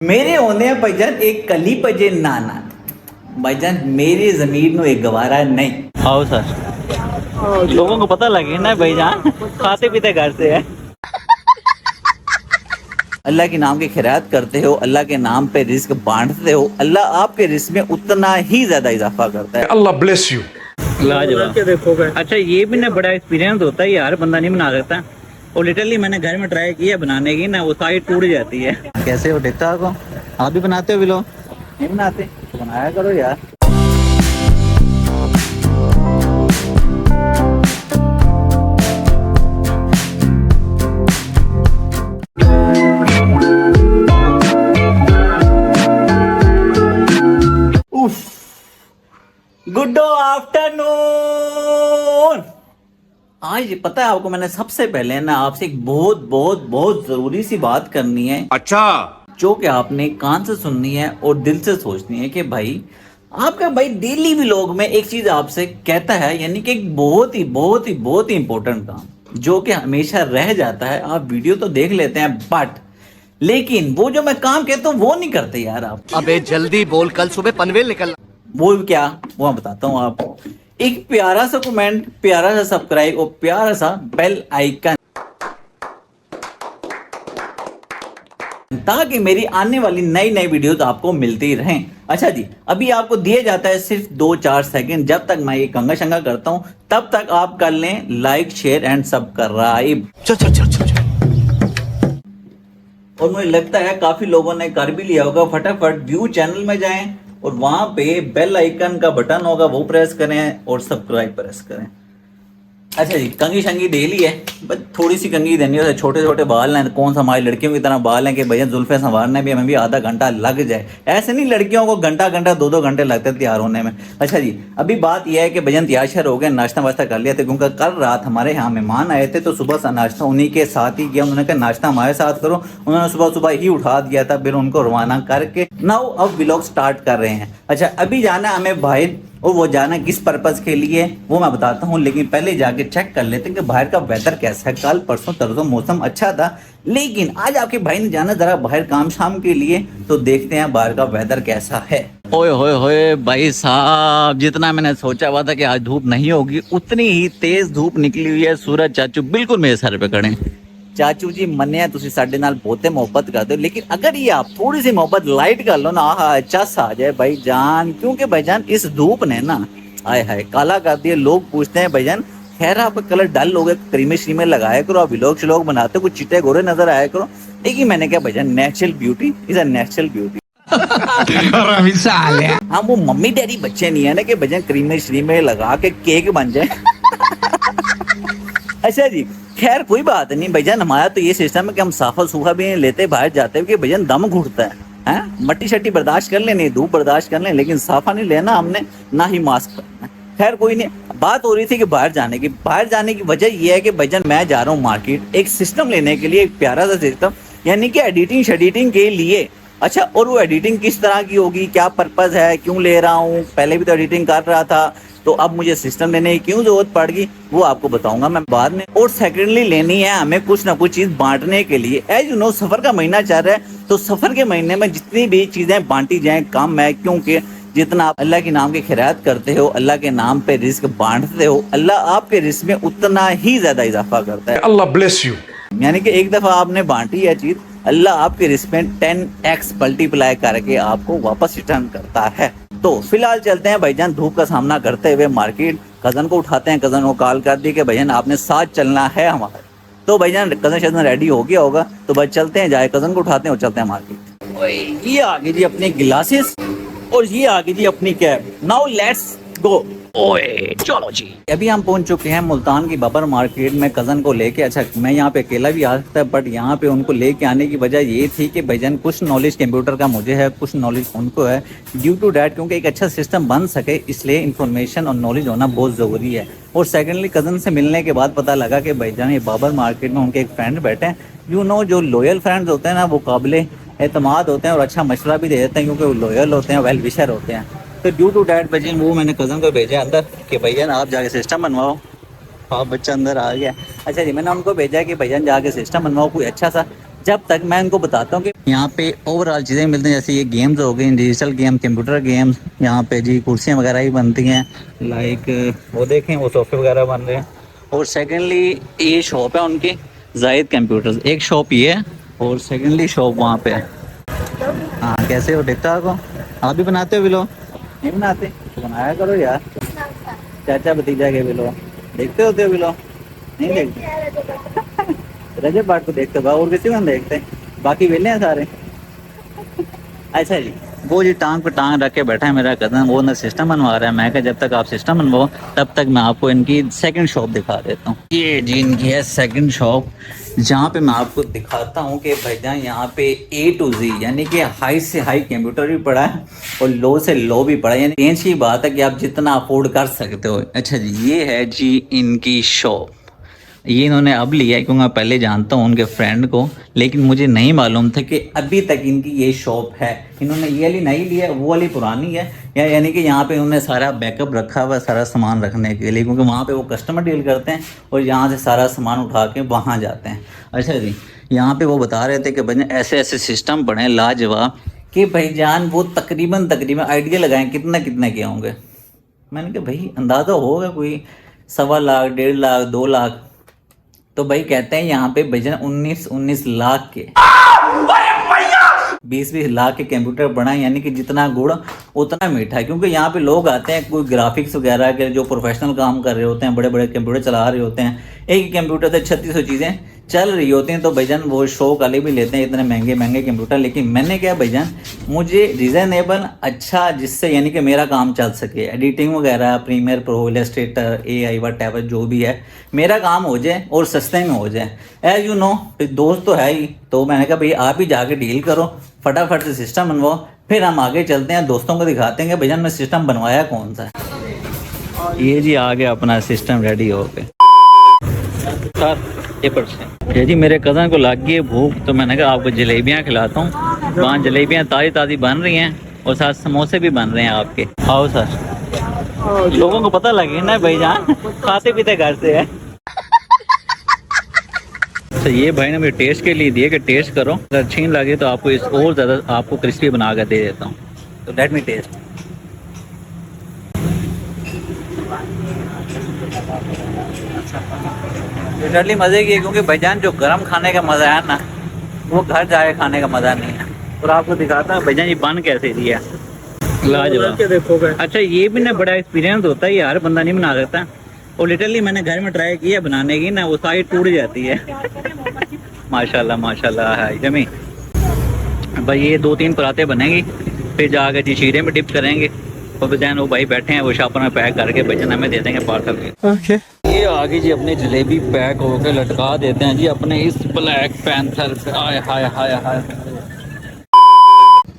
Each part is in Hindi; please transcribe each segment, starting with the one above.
मेरे होने भाईजान एक कली पजे नाना भाईजान मेरी जमीन नो एक गवारा नहीं। आओ सर, लोगों को पता लगे ना भाईजान खाते पीते घर से है। अल्लाह के नाम की खैरात करते हो, अल्लाह के नाम पे रिस्क बांटते हो, अल्लाह आपके रिस्क में उतना ही ज्यादा इजाफा करता है। अल्लाह ब्लेस यू। लाजवाब। अच्छा ये भी ना बड़ा एक्सपीरियंस होता है यार, बंदा नहीं बना सकता। और लिटरली मैंने घर में ट्राई किया बनाने की ना, वो साइड टूट जाती है। कैसे हो देखता को आप भी बनाते हो भी लोग नहीं बनाते तो बनाया करो यार। Good afternoon. आज पता है आपको, मैंने सबसे पहले ना आपसे एक बहुत बहुत बहुत जरूरी सी बात करनी है। अच्छा, जो कि आपने कान से सुननी है और दिल से सोचनी है कि भाई आपका भाई डेली व्लॉग में एक चीज आपसे कहता है, यानी कि एक बहुत ही बहुत ही बहुत ही इंपॉर्टेंट काम जो कि हमेशा रह जाता है। आप वीडियो तो देख लेते हैं बट लेकिन वो जो मैं काम कहता हूँ वो नहीं करते यार आप। अबे जल्दी बोल, कल सुबह पनवेल निकलना। वो क्या, वो मैं बताता हूँ आपको। एक प्यारा सा कमेंट, प्यारा सा सब्सक्राइब और प्यारा सा बेल आइकन, ताकि मेरी आने वाली नई नई वीडियोस आपको मिलती रहें। अच्छा जी, अभी आपको दिया जाता है सिर्फ 2-4 सेकंड। जब तक मैं ये कंगा शंगा करता हूं तब तक आप कर लें लाइक शेयर एंड सब्सक्राइब। चल चल चल चल। और मुझे लगता है काफी लोगों ने कर भी लिया होगा। फटाफट व्यू चैनल में जाएं और वहां पे बेल आइकन का बटन होगा वो प्रेस करें और सब्सक्राइब प्रेस करें। अच्छा जी, कंगी शंगी दे ली है, बस थोड़ी सी कंगी देनी है। छोटे छोटे बाल हैं, कौन सा हमारी लड़कियों की तरह बाल हैं कि भैया जुल्फे संवारने भी हमें भी आधा घंटा लग जाए। ऐसे नहीं, लड़कियों को घंटा घंटा 2-2 घंटे लगते तैयार होने में। अच्छा जी, अभी बात यह है कि भजन तैयार शर हो गए, नाश्ता वास्ता कर लिया था क्योंकि कल रात हमारे यहाँ मेहमान आए थे तो सुबह सा नाश्ता उन्हीं के साथ ही किया। उन्होंने कहा नाश्ता हमारे साथ करो, उन्होंने सुबह सुबह ही उठा दिया था। फिर उनको रवाना करके नाउ अब व्लॉग स्टार्ट कर रहे हैं। अच्छा, अभी जाना हमें बाहर और वो जाना किस पर्पज के लिए वो मैं बताता हूँ, लेकिन पहले जाके चेक कर लेते हैं कि बाहर का वेदर कैसा है। कल परसों तरसों मौसम अच्छा था, लेकिन आज आपके भाई ने जाना जरा बाहर काम शाम के लिए, तो देखते हैं बाहर का वेदर कैसा है। ओए होए होए भाई साहब, जितना मैंने सोचा हुआ था कि आज धूप नहीं होगी उतनी ही तेज धूप निकली हुई है। सूरज चाचू बिल्कुल मेरे सर पे खड़े। चाचू जी मन्ने तुसी साडे नाल बहुते मोहब्बत करते हो, लेकिन अगर ये आप थोड़ी सी मोहब्बत लाइट कर लो ना, आहा चस आ जाए भाईजान। क्योंकि भाईजान इस धूप ने ना आए हाय काला कर दिया। लोग पूछते हैं भाईजान खैर आपका कलर डल हो गया, क्रीमे श्रीमे लगाया करो, आप व्लॉग श्लॉग बनाते हो कुछ चिट्टे गोरे नजर आया करो। लेकिन मैंने क्या भाईजान, natural beauty is a natural beauty. हाँ, वो मम्मी डैडी बच्चे नहीं है ना कि भाईजान क्रीमे श्रीमे लगा के केक बन जाए। अच्छा जी, खैर कोई बात नहीं भाईजान, हमारा तो ये सिस्टम है कि हम साफा सूखा भी नहीं लेते, बाहर जाते हैं कि भाईजान दम घुटता है। हैं, मट्टी शट्टी बर्दाश्त कर लेनी, धूप बर्दाश्त कर लें, लेकिन साफा नहीं लेना हमने, ना ही मास्क पहनना। खैर कोई नहीं, बात हो रही थी कि बाहर जाने की। बाहर जाने की वजह यह है कि भाईजान मैं जा रहा हूँ मार्केट एक सिस्टम लेने के लिए, एक प्यारा सा सिस्टम, यानी कि एडिटिंग शेडिटिंग के लिए। अच्छा, और वो एडिटिंग किस तरह की होगी, क्या पर्पज है, क्यों ले रहा हूँ, पहले भी तो एडिटिंग कर रहा था, तो अब मुझे सिस्टम लेने की क्यों जरूरत पड़ गई वो आपको बताऊंगा मैं बाद में। और सेकेंडली लेनी है हमें कुछ ना कुछ चीज बांटने के लिए। एज यू नो सफर का महीना चल रहा है, तो सफर के महीने में जितनी भी चीजें बांटी जाएं काम है, क्योंकि जितना आप अल्लाह के नाम की खैरात करते हो, अल्लाह के नाम पे रिस्क बांटते हो, अल्लाह आपके रिस्क में उतना ही ज्यादा इजाफा करता है। अल्लाह ब्लेस यू। यानी कि एक दफा आपने बांटी है चीज, अल्लाह आपके रिस्क में 10x मल्टीप्लाई करके आपको वापस रिटर्न करता है। तो फिलहाल चलते हैं भाईजान धूप का सामना करते हुए मार्केट। कजन को उठाते हैं, कजन को कॉल कर दी कि भाईजान आपने साथ चलना है हमारा। तो भाईजान कजन शजन रेडी हो गया होगा, तो बस चलते हैं, जाए कजन को उठाते हैं और चलते हैं मार्केट। ये आगे जी अपने गिलासेस और ये आगे जी अपनी कैब। Now let's go. ओए चलो जी, अभी हम पहुंच चुके हैं मुल्तान की बाबर मार्केट में कजन को लेके। अच्छा, मैं यहाँ पे अकेला भी आ सकता है, बट यहाँ पे उनको लेके आने की वजह ये थी कि भाईजान कुछ नॉलेज कंप्यूटर का मुझे है, कुछ नॉलेज उनको है। ड्यू टू डैट, क्योंकि एक अच्छा सिस्टम बन सके इसलिए इन्फॉर्मेशन और नॉलेज होना बहुत ज़रूरी है। और सेकेंडली कजन से मिलने के बाद पता लगा कि भाईजान ये बाबर मार्केट में उनके एक फ्रेंड बैठे हैं। यू नो, जो लॉयल फ्रेंड्स होते हैं ना वो काबिले एतमाद होते हैं और अच्छा मशवरा भी दे देते हैं, क्योंकि वो लॉयल होते हैं, वेल विशर होते हैं। तो ड्यू टू डैट भाईजान वो मैंने कज़न को भेजा अंदर कि भैया आप जाके सिस्टम बनवाओ। आप बच्चा अंदर आ गया। अच्छा जी, मैंने उनको भेजा कि भैया जाके सिस्टम बनवाओ कोई अच्छा सा। जब तक मैं उनको बताता हूँ कि यहाँ पे ओवरऑल चीज़ें मिलती हैं, जैसे ये गेम्स हो गई, डिजिटल गेम, कंप्यूटर गेम्स। यहाँ पे जी कुर्सियाँ वगैरह भी बनती हैं, लाइक वो देखें वो सोफे वगैरह बन रहे हैं। और सेकेंडली ये शॉप है उनकी जाहिद कंप्यूटर्स, एक शॉप ये है और सेकेंडली शॉप वहाँ पे है। हाँ कैसे हो टिकटॉक को आप भी बनाते हो बिलो? नहीं बनाते तो बनाया करो यार, चाचा भतीजा के बिलो देखते होते हो बिलो? नहीं देखते रजब बात को देखते हो और किसी को नहीं देखते, बाकी वेले हैं सारे। अच्छा जी, वो जी टांग पे टांग रख के बैठा है मेरा कदम, वो ना सिस्टम बनवा रहा है। मैं कहा जब तक आप सिस्टम बनवाओ तब तक मैं आपको इनकी सेकंड शॉप दिखा देता हूँ। ये जी इनकी है सेकंड शॉप, जहाँ पे मैं आपको दिखाता हूँ कि भाईजान यहाँ पे A to Z यानी कि हाई से हाई कंप्यूटर भी पड़ा है और लो से लो भी पड़ा है, यानी रेंज की बात है कि आप जितना अफोर्ड कर सकते हो। अच्छा जी, ये है जी इनकी शॉप। ये इन्होंने अब लिया है क्योंकि मैं पहले जानता हूँ उनके फ्रेंड को, लेकिन मुझे नहीं मालूम था कि अभी तक इनकी ये शॉप है। इन्होंने ये वाली नहीं लिया, वो वाली पुरानी है, यानी कि यहाँ पे उन्होंने सारा बैकअप रखा हुआ है सारा सामान रखने के लिए, क्योंकि वहाँ पे वो कस्टमर डील करते हैं और यहाँ से सारा सामान उठा के वहाँ जाते हैं। अच्छा जी, यहाँ पे वो बता रहे थे कि भाई ऐसे ऐसे सिस्टम बने लाजवाब कि भाईजान वो तकरीबन आइडिया लगाएं कितने के होंगे। मैंने कहा भाई अंदाज़ा होगा कोई 1.25 लाख 1.5 लाख 2 लाख। तो भाई कहते हैं यहाँ पे भजन 19 लाख के 20 लाख के कंप्यूटर बनाए, यानी कि जितना गुड़ उतना मीठा है। क्योंकि यहाँ पे लोग आते हैं कोई ग्राफिक्स वगैरह के जो प्रोफेशनल काम कर रहे होते हैं, बड़े बड़े कंप्यूटर चला रहे होते हैं, एक ही कंप्यूटर से 3600 चीज़ें चल रही होती हैं, तो भाईजान वो शौक वाले भी लेते हैं इतने महंगे महंगे कंप्यूटर। लेकिन मैंने क्या भाईजान, मुझे रीज़नेबल अच्छा जिससे यानी कि मेरा काम चल सके, एडिटिंग वगैरह, Premiere Pro, illustrator, AI whatever जो भी है मेरा काम हो जाए और सस्ते में हो जाए। एज यू नो दोस्त तो है ही, तो मैंने कहा भाई आप ही जाके डील करो, फटाफट से सिस्टम बनवाओ, फिर हम आगे चलते हैं, दोस्तों को दिखाते हैं कि भाईजान मैं सिस्टम बनवाया कौन सा है। ये जी आ गया अपना सिस्टम रेडी हो के सर। ये जी मेरे कज़न को लग गई है भूख, तो मैंने कहा आपको जलेबियाँ खिलाता हूँ। वहाँ जलेबियाँ ताज़ी ताज़ी बन रही हैं और साथ समोसे भी बन रहे हैं आपके। आओ सर, लोगों को पता लगे ना भाईजान खाते पीते घर से है। तो ये भाई ने मुझे टेस्ट के लिए दिए कि टेस्ट करो, अगर अच्छी नहीं लगे तो आपको इस और ज़्यादा आपको क्रिस्पी बना कर दे देता हूँ। तो लेट मी टेस्ट। लिटरली मज़े की है, क्योंकि भाईजान जो गर्म खाने का मज़ा है ना वो घर जाके खाने का मज़ा नहीं है। और आपको दिखाता हूँ भाईजान ये बन कैसे दिया, लाजवाब। अच्छा ये भी ना बड़ा एक्सपीरियंस होता है, ये हर बंदा नहीं बना सकता। और लिटरली मैंने घर में ट्राई किया बनाने की ना, वो सारी टूट जाती है। माशाल्लाह माशाल्लाह है जमी भाई। ये 2-3 पराते बनेंगी, फिर जाकर जी शीरे में डिप करेंगे और बजान वो भाई बैठे हैं वो शॉपर में पैक करके बचन हमें दे देंगे पार्सल के। ये आगे जी अपनी जलेबी पैक होकर लटका देते हैं जी अपने इस ब्लैक पैंथर पे। आय हाय हाय हाय,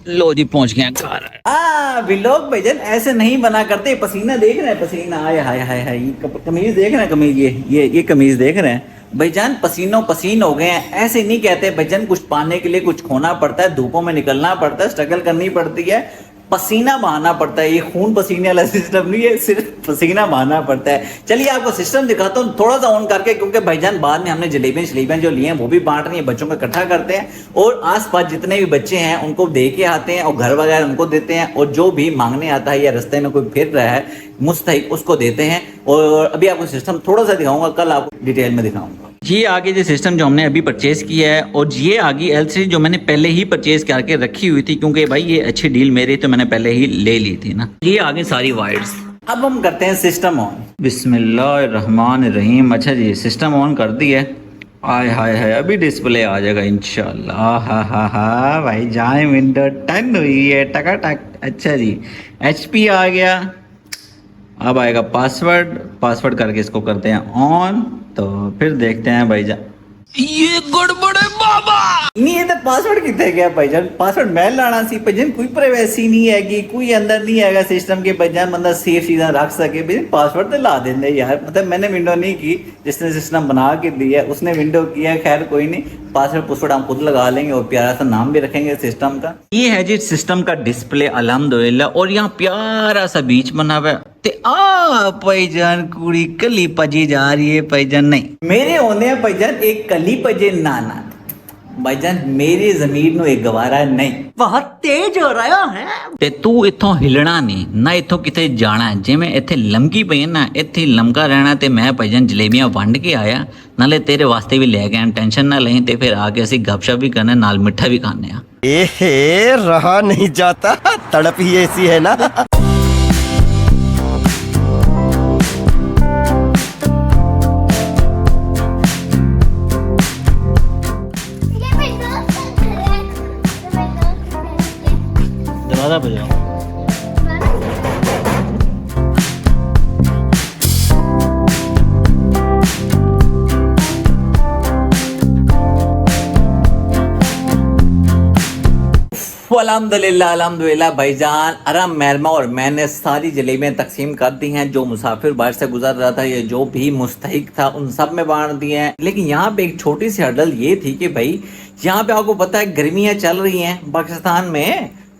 लो जी पहुंच गए घर। व्लॉग भाईजान ऐसे नहीं बना करते। पसीना देख रहे हैं, पसीना आय हाय हाय हाय, कमीज देख रहे हैं, कमीज ये कमीज देख रहे हैं भाईजान, पसीनों पसीन हो गए हैं। ऐसे नहीं कहते भाईजान, कुछ पाने के लिए कुछ खोना पड़ता है, धूपों में निकलना पड़ता है, स्ट्रगल करनी पड़ती है, पसीना बहाना पड़ता है। ये खून पसीने वाला सिस्टम नहीं है, सिर्फ पसीना बहाना पड़ता है। चलिए आपको सिस्टम दिखाता हूँ थोड़ा सा ऑन करके, क्योंकि भाईजान बाद में हमने जलेबियाँ जो लिए हैं वो भी बांट रही हैं, बच्चों को इकट्ठा करते हैं और आसपास जितने भी बच्चे हैं उनको दे के आते हैं और घर वगैरह उनको देते हैं, और जो भी मांगने आता है या रास्ते में कोई फिर रहा है मुस्तहिक उसको देते हैं। और अभी आपको सिस्टम थोड़ा सा दिखाऊंगा, कल आपको डिटेल में दिखाऊंगा। ये आगे जो सिस्टम जो हमने अभी परचेज किया है, और ये आगे LCD जो मैंने पहले ही परचेज करके रखी हुई थी, क्योंकि भाई ये अच्छी डील मेरी तो मैंने पहले ही ले ली थी ना। ये आगे सारी वायर्स। अब हम करते हैं सिस्टम ऑन। बिस्मिल्लाहिर्रहमानिर्रहीम। अच्छा जी सिस्टम ऑन कर दी है। आय हाय हाय, अभी डिस्प्ले आ जाएगा इंशाल्लाह। हा भाई जाए विंडो 10 हुई है टकाटक। अच्छा जी HP आ गया, अब आएगा पासवर्ड करके इसको करते हैं ऑन, तो फिर देखते हैं भाईजान। ये गड़बड़ है बाबा, नहीं ये तो पासवर्ड कितने गया भाईजान, पासवर्ड मैं लाना सी भाईजान, कोई प्राइवेसी नहीं हैगी, कोई अंदर नहीं हैगा सिस्टम के भाईजान, बंदा सेफ चीज़ें रख सके भाई, पासवर्ड तो ला देंगे यार। मतलब मैंने विंडो नहीं की, जिसने सिस्टम बना के दिया उसने विंडो किया, खैर कोई नहीं, पासवर्ड हम खुद लगा लेंगे और प्यारा सा नाम भी रखेंगे सिस्टम का। ये है जी सिस्टम का डिस्प्ले अल्हम्दुलिल्लाह, और यहाँ प्यारा सा बीच बना हुआ है। भाईजान कुड़ी कली पजी जा रही है भाईजान, नहीं मेरे होने हैं भाईजान एक कली पजे नाना। भाईजान मेरी जमीन ਨੂੰ ਇਹ ਗਵਾਰਾ ਨਹੀਂ बहुत तेज हो रहा है। ਤੇ ਤੂੰ ਇੱਥੋਂ ਹਿਲਣਾ ਨਹੀਂ ਨਾ ਇੱਥੋਂ ਕਿਤੇ ਜਾਣਾ ਜਿਵੇਂ ਇੱਥੇ ਲੰਮਕੀ ਪਈ ਹੈ ਨਾ ਇੱਥੇ ਲੰਮਕਾ ਰਹਿਣਾ ਤੇ ਮੈਂ ਭਾਈਜਾਨ ਜਲੇਬੀਆਂ ਵੰਡ ਕੇ ਆਇਆ ਨਾਲੇ ਤੇਰੇ ਵਾਸਤੇ ਵੀ ਲੈ ਕੇ ਆਇਆ ਟੈਨਸ਼ਨ ਨਾ ਲਈ ਤੇ ਫਿਰ ਆ ਕੇ ਅਸੀਂ ਗੱਪਸ਼ਪ ਵੀ ਕਰਨੇ ਨਾਲ ਮਿੱਠਾ ਵੀ ਖਾਣੇ ਆ एहे रहा नहीं जाता, तड़प ही ऐसी है ना। दरवाजा बजाओ अल्हम्दुलिल्लाह भाईजान आराम मेहरमा और मैंने सारी जलेबियाँ तकसीम कर दी हैं जो मुसाफिर बाहर से गुजर रहा था या जो भी मुस्तहिक था उन सब में बांट दिए हैं। लेकिन यहाँ पे एक छोटी सी हर्डल ये थी कि भाई यहाँ पे आपको पता है गर्मियाँ चल रही हैं पाकिस्तान में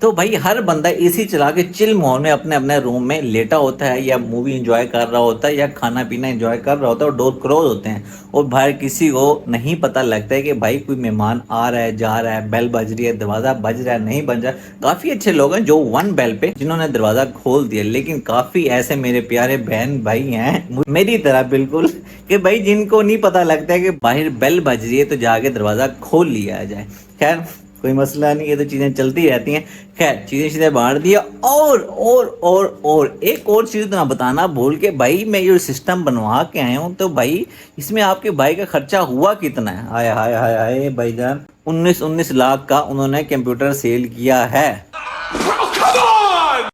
तो भाई हर बंदा एसी चला के चिल माहौल में अपने अपने रूम में लेटा होता है या मूवी एंजॉय कर रहा होता है या खाना पीना एंजॉय कर रहा होता है और डोर क्लोज होते हैं और बाहर किसी को नहीं पता लगता है कि भाई कोई मेहमान आ रहा है जा रहा है बेल बज रही है दरवाज़ा बज रहा है नहीं बज रहा है। काफ़ी अच्छे लोग हैं जो वन बेल पे जिन्होंने दरवाज़ा खोल दिया लेकिन काफ़ी ऐसे मेरे प्यारे बहन भाई हैं मेरी तरह बिल्कुल कि भाई जिनको नहीं पता लगता है कि बाहर बेल बज रही है तो जाके दरवाज़ा खोल लिया जाए। खैर कोई मसला नहीं ये तो चीज़ें चलती रहती हैं। खैर चीज़ें बांट दिया और एक और चीज़ तो ना बताना भूल के भाई मैं ये सिस्टम बनवा के आया हूँ तो भाई इसमें आपके भाई का खर्चा हुआ कितना है। हाय हाय हाय हाय भाईजान 19 लाख का उन्होंने कंप्यूटर सेल किया है।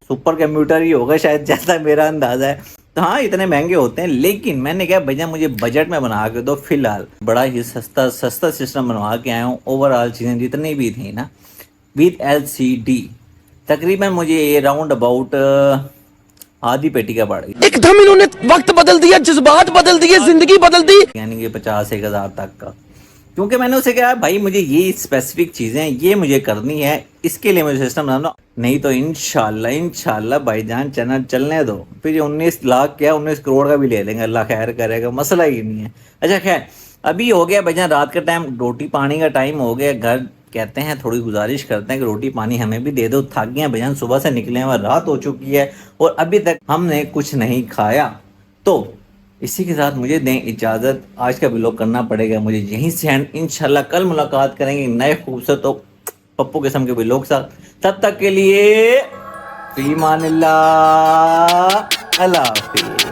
सुपर कंप्यूटर ही होगा शायद ज़्यादा मेरा अंदाज़ा है। तो हाँ इतने महंगे होते हैं लेकिन मैंने कहा भैया मुझे बजट में बना के दो फिलहाल बड़ा ही सस्ता सिस्टम बनवा के आया हूँ। ओवरऑल चीज़ें जितनी भी थी ना विद LCD तकरीबन मुझे ये राउंड अबाउट आधी पेटी का पड़ गया। एकदम इन्होंने वक्त बदल दिया, जज्बात बदल दिए, जिंदगी बदल दी। यानी कि 50-1,000 तक का क्योंकि मैंने उसे कहा भाई मुझे ये स्पेसिफिक चीज़ें ये मुझे करनी है इसके लिए मुझे सिस्टम बनाना नहीं तो इंशाल्लाह भाईजान चैनल चलने दो फिर ये 19 लाख क्या 19 करोड़ का भी ले लेंगे अल्लाह खैर करेगा मसला ही नहीं है। अच्छा खैर अभी हो गया भाईजान रात का टाइम रोटी पानी का टाइम हो गया। घर कहते हैं थोड़ी गुजारिश करते हैं कि रोटी पानी हमें भी दे दो थक गए भाईजान सुबह से निकले हैं रात हो चुकी है और अभी तक हमने कुछ नहीं खाया। तो इसी के साथ मुझे दें इजाज़त आज का व्लॉग करना पड़ेगा मुझे यहीं से एंड इंशाल्लाह कल मुलाकात करेंगे नए खूबसूरत और पप्पू किस्म के व्लॉग साथ। तब तक के लिए फ़ीमानिल्लाह अल्लाह हाफ़िज़।